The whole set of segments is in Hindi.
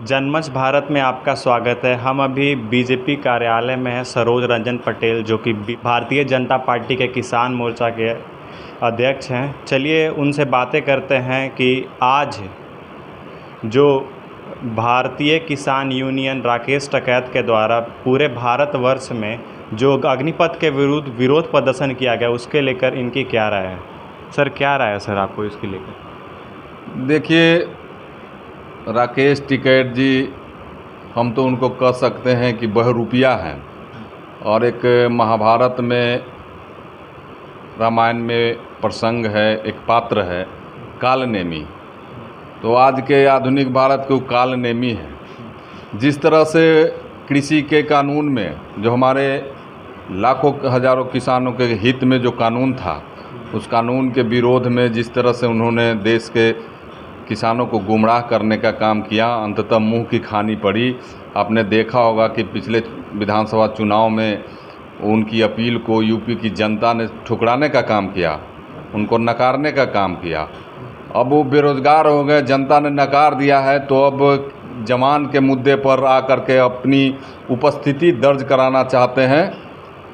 जनमंच भारत में आपका स्वागत है। हम अभी बीजेपी कार्यालय में हैं। सरोज रंजन पटेल जो कि भारतीय जनता पार्टी के किसान मोर्चा के अध्यक्ष हैं। चलिए उनसे बातें करते हैं कि आज जो भारतीय किसान यूनियन राकेश टिकैत के द्वारा पूरे भारतवर्ष में जो अग्निपथ के विरुद्ध विरोध प्रदर्शन किया गया, उसके लेकर इनकी क्या राय है? सर, क्या राय है सर आपको इसके लेकर? देखिए, राकेश टिकैत जी, हम तो उनको कह सकते हैं कि बहरूपिया हैं। और एक महाभारत में, रामायण में प्रसंग है, एक पात्र है कालनेमी। तो आज के आधुनिक भारत के वो कालनेमी हैं। जिस तरह से कृषि के कानून में जो हमारे लाखों हजारों किसानों के हित में जो कानून था, उस कानून के विरोध में जिस तरह से उन्होंने देश के किसानों को गुमराह करने का काम किया, अंततः मुंह की खानी पड़ी। आपने देखा होगा कि पिछले विधानसभा चुनाव में उनकी अपील को यूपी की जनता ने ठुकराने का काम किया, उनको नकारने का काम किया। अब वो बेरोजगार हो गए, जनता ने नकार दिया है, तो अब जवान के मुद्दे पर आकर के अपनी उपस्थिति दर्ज कराना चाहते हैं।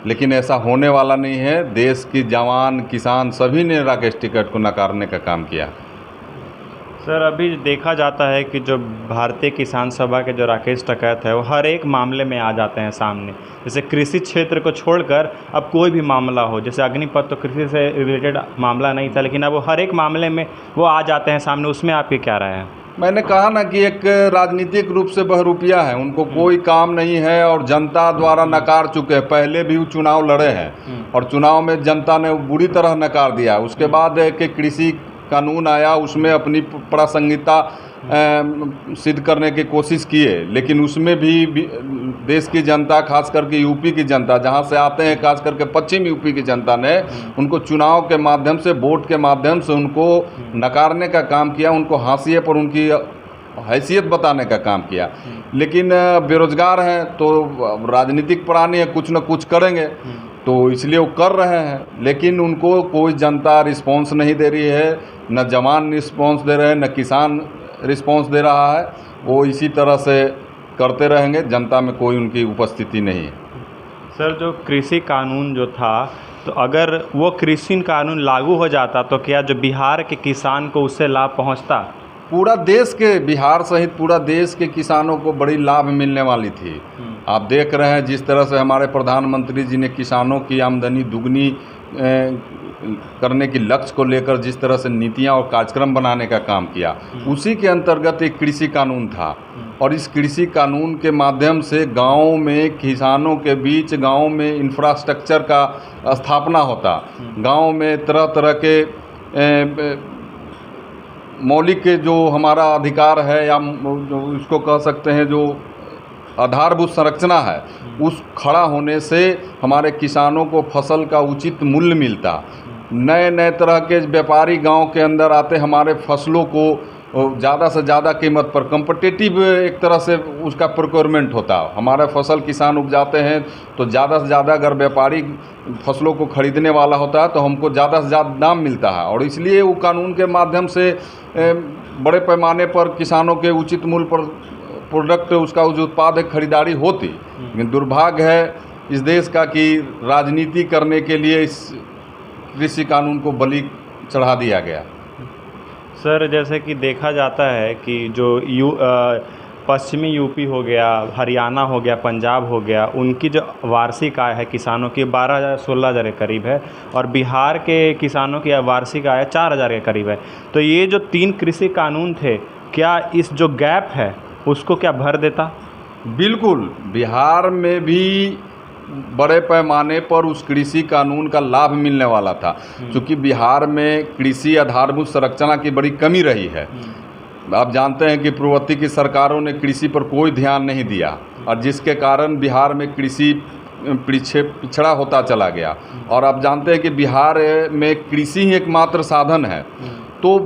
लेकिन ऐसा होने वाला नहीं है। देश की जवान, किसान सभी ने राकेश टिकैत को नकारने का काम किया। सर, अभी देखा जाता है कि जो भारतीय किसान सभा के जो राकेश टिकैत है, वो हर एक मामले में आ जाते हैं सामने। जैसे कृषि क्षेत्र को छोड़कर अब कोई भी मामला हो, जैसे अग्निपथ तो कृषि से रिलेटेड मामला नहीं था, लेकिन अब वो हर एक मामले में वो आ जाते हैं सामने। उसमें आपकी क्या राय है? मैंने कहा ना कि एक राजनीतिक रूप से बहरूपिया है, उनको कोई काम नहीं है और जनता द्वारा नकार चुके हैं। पहले भी वो चुनाव लड़े हैं और चुनाव में जनता ने बुरी तरह नकार दिया। उसके बाद एक कृषि कानून आया, उसमें अपनी प्रासंगिकता सिद्ध करने की कोशिश किए, लेकिन उसमें भी देश की जनता, खास करके यूपी की जनता, जहां से आते हैं खास करके पश्चिम यूपी की जनता ने उनको चुनाव के माध्यम से, वोट के माध्यम से उनको नकारने का काम किया, उनको हाशिए पर उनकी हैसियत बताने का काम किया। लेकिन बेरोजगार हैं तो राजनीतिक प्राणी है, कुछ न कुछ करेंगे, तो इसलिए वो कर रहे हैं। लेकिन उनको कोई जनता रिस्पॉन्स नहीं दे रही है, न जवान रिस्पॉन्स दे रहे हैं, न किसान रिस्पॉन्स दे रहा है। वो इसी तरह से करते रहेंगे, जनता में कोई उनकी उपस्थिति नहीं है। सर, जो कृषि कानून जो था, तो अगर वो कृषि कानून लागू हो जाता तो क्या जो बिहार के किसान को उससे लाभ पहुंचता? पूरा देश के, बिहार सहित पूरा देश के किसानों को बड़ी लाभ मिलने वाली थी। आप देख रहे हैं जिस तरह से हमारे प्रधानमंत्री जी ने किसानों की आमदनी दुगनी करने की लक्ष्य को लेकर जिस तरह से नीतियां और कार्यक्रम बनाने का काम किया, उसी के अंतर्गत एक कृषि कानून था। और इस कृषि कानून के माध्यम से गाँव में, किसानों के बीच गाँव में इंफ्रास्ट्रक्चर का स्थापना होता, गाँव में तरह तरह के मौलिक जो हमारा अधिकार है, या जो उसको कह सकते हैं जो आधारभूत संरचना है, उस खड़ा होने से हमारे किसानों को फसल का उचित मूल्य मिलता। नए नए तरह के व्यापारी गांव के अंदर आते, हमारे फसलों को ज़्यादा से ज़्यादा कीमत पर कम्पिटिटिव एक तरह से उसका प्रोक्योरमेंट होता। हमारा फसल किसान उपजाते हैं तो ज़्यादा से ज़्यादा अगर व्यापारी फसलों को खरीदने वाला होता है तो हमको ज़्यादा से ज़्यादा दाम मिलता है। और इसलिए वो कानून के माध्यम से बड़े पैमाने पर किसानों के उचित मूल्य पर प्रोडक्ट, उसका जो उत्पाद है, खरीदारी होती। लेकिन दुर्भाग्य है इस देश का कि राजनीति करने के लिए इस कृषि कानून को बलि चढ़ा दिया गया। सर, जैसे कि देखा जाता है कि जो पश्चिमी यूपी हो गया, हरियाणा हो गया, पंजाब हो गया, उनकी जो वार्षिक आय है किसानों की 12,000-16,000 के करीब है, और बिहार के किसानों की वार्षिक आय 4,000 के करीब है। तो ये जो 3 कृषि कानून थे, क्या इस जो गैप है उसको क्या भर देता? बिल्कुल, बिहार में भी बड़े पैमाने पर उस कृषि कानून का लाभ मिलने वाला था, क्योंकि बिहार में कृषि आधारभूत संरचना की बड़ी कमी रही है। आप जानते हैं कि पूर्ववर्ती की सरकारों ने कृषि पर कोई ध्यान नहीं दिया, और जिसके कारण बिहार में कृषि पिछड़ा होता चला गया। और आप जानते हैं कि बिहार में कृषि ही एकमात्र साधन है। तो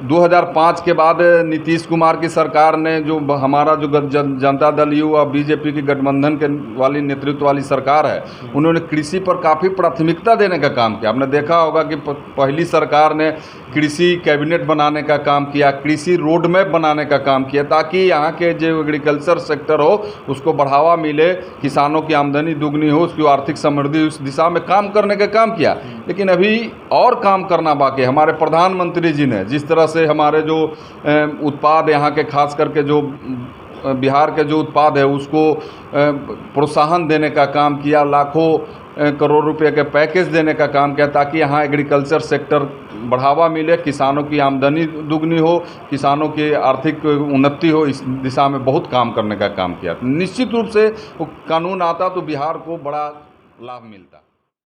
2005 के बाद नीतीश कुमार की सरकार ने जो हमारा जो जनता दल यू और बीजेपी की गठबंधन के वाली नेतृत्व वाली सरकार है, उन्होंने कृषि पर काफ़ी प्राथमिकता देने का काम किया। आपने देखा होगा कि पहली सरकार ने कृषि कैबिनेट बनाने का काम किया, कृषि रोड मैप बनाने का काम किया, ताकि यहाँ के जो एग्रीकल्चर सेक्टर हो उसको बढ़ावा मिले, किसानों की आमदनी दुगनी हो, उसकी आर्थिक समृद्धि, उस दिशा में काम करने का काम किया। लेकिन अभी और काम करना बाकी। हमारे प्रधानमंत्री जी ने जिस तरह से हमारे जो उत्पाद यहाँ के खास करके जो बिहार के जो उत्पाद है उसको प्रोत्साहन देने का काम किया, लाखों करोड़ रुपए के पैकेज देने का काम किया, ताकि यहाँ एग्रीकल्चर सेक्टर बढ़ावा मिले, किसानों की आमदनी दुगनी हो, किसानों की आर्थिक उन्नति हो। इस दिशा में बहुत काम करने का काम किया। निश्चित रूप से वो कानून आता तो बिहार को बड़ा लाभ मिलता।